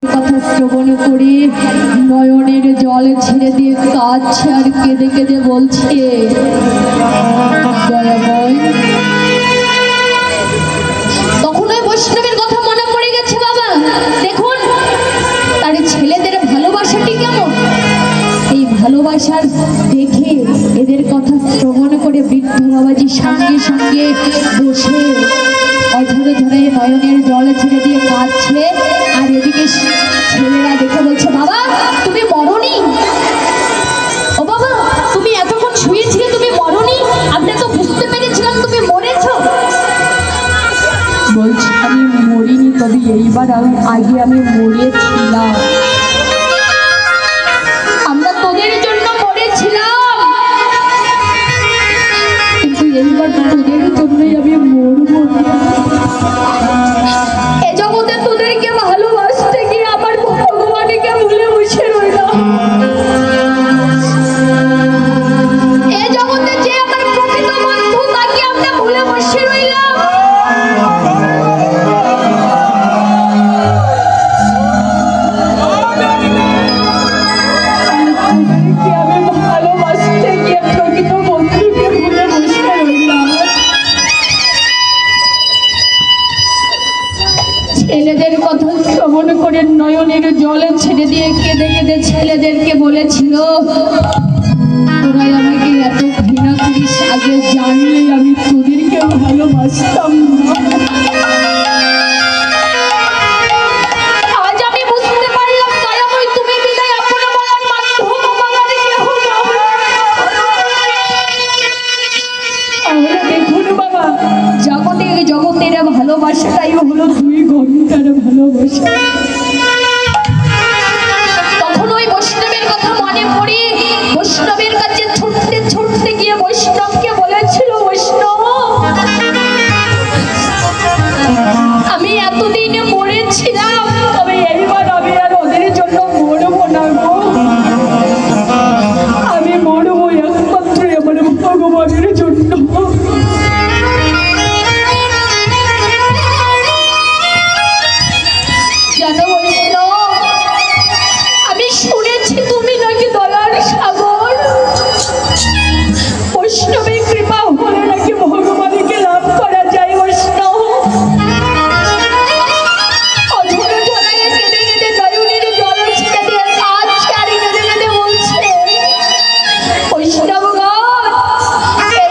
কথা শ্রবণ করে নয়নের জল ছেড়ে দিয়ে কাঁদছে আর কেঁদে কেঁদে বলছে, তখন ওই বৈষ্ণবের কথা মনে পড়ে গেছে। বাবা দেখুন তার ছেলেদের ভালোবাসাটি কেমন, এই ভালোবাসার দেখে এদের কথা শ্রবণ করে বৃদ্ধ বাবাজি সঙ্গে সঙ্গে বসে অঝরে ধরে নয়নের জল ছেড়ে দিয়ে কাঁদছে। আর এদিকে ছেলেরা দেখে বলছে, বাবা তুমি মরনি, ও বাবা তুমি এতক্ষণ শুয়েছিলে, তুমি মরনি, আমরা তো বুঝতে পেরেছিলাম তুমি মরেছ। বলছি আমি মরিনি, তবে এইবার আগে আমি মরেছিলাম, আমরা তোদের জন্য মরেছিলাম, কিন্তু এইবার তোদের জন্যই আমি মরবো। এ জগতে তোদেরকে ভালোবাসতে গিয়ে আমার ভগবানকে ভুলে বসে রইলাম, এ জগতে যে আমার প্রকৃত বন্ধু তাকে আমরা ভুলে বসে রইলাম। ছেলেদের কথা শ্রবণ করে নয়নের জলে ছেড়ে দিয়ে কেঁদে কেঁদে ছেলেদেরকে বলেছিল, তোরা আমাকে এত ঘৃণা করিস, আগে জানলে আমি তোদেরকে ভালোবাসতাম না। আজ আমি বুঝতে পারলাম দয়াময় তুমি বিদায় আপন বলার মাধ্যম বলার কেহ নাও। আমরা দেখুন বাবা জগতের ভালোবাসাটাই হলো 2 ঘন্টার ভালোবাসা। তখন ওই বৈষ্ণবের কথা মনে পড়ে বৈষ্ণবের কাছে ছুটতে ছুটতে গিয়ে বৈষ্ণবকে বলেছিল, বৈষ্ণব আমি এতদিন মরেছিলাম, তবে এইবার আমি আর ওদের জন্য মরবো না গো, আমি মরবো একমাত্র আমার ভগবানের জন্য। আমি শুনেছি তুমি নাকি দয়ার সাগর, বৈষ্ণবের কৃপা হলে নাকি ভগবানকে লাভ করা যায়। বৈষ্ণব অঝরে ধরে কেঁদে কেঁদে নয়নের জল ছেড়ে দিয়ে কাঁদছে আর কেঁদে কেঁদে বলছে, বৈষ্ণবগণ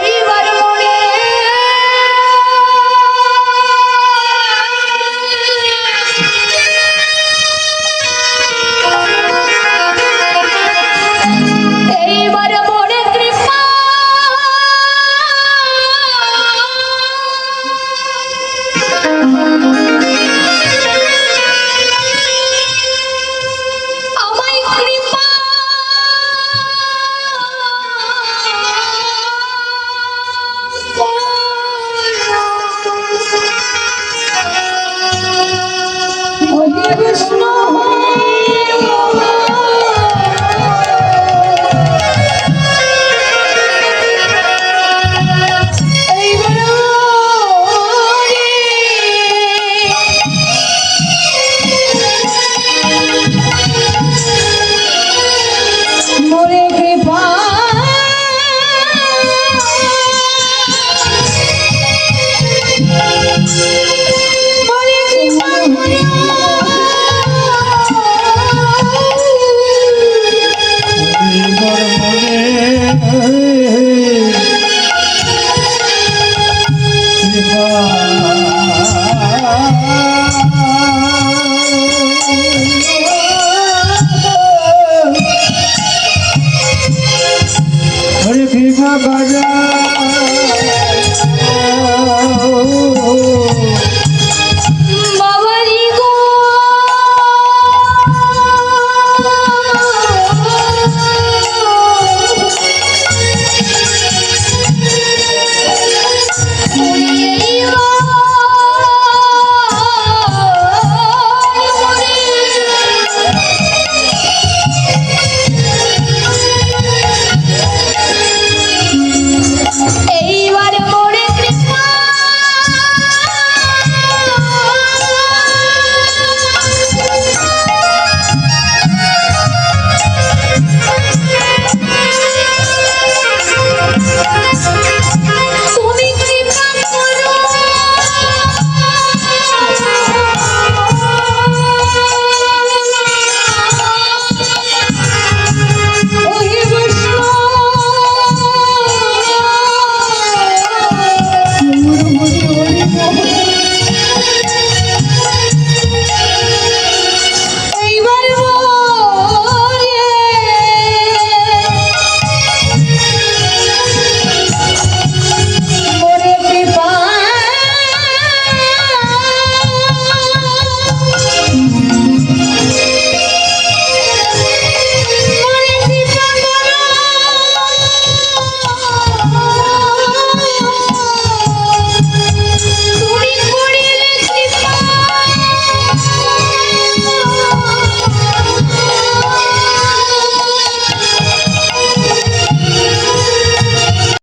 এইবার মরে এইবার মরে কৃপা আমায় কৃপা হরে কৃষ্ণ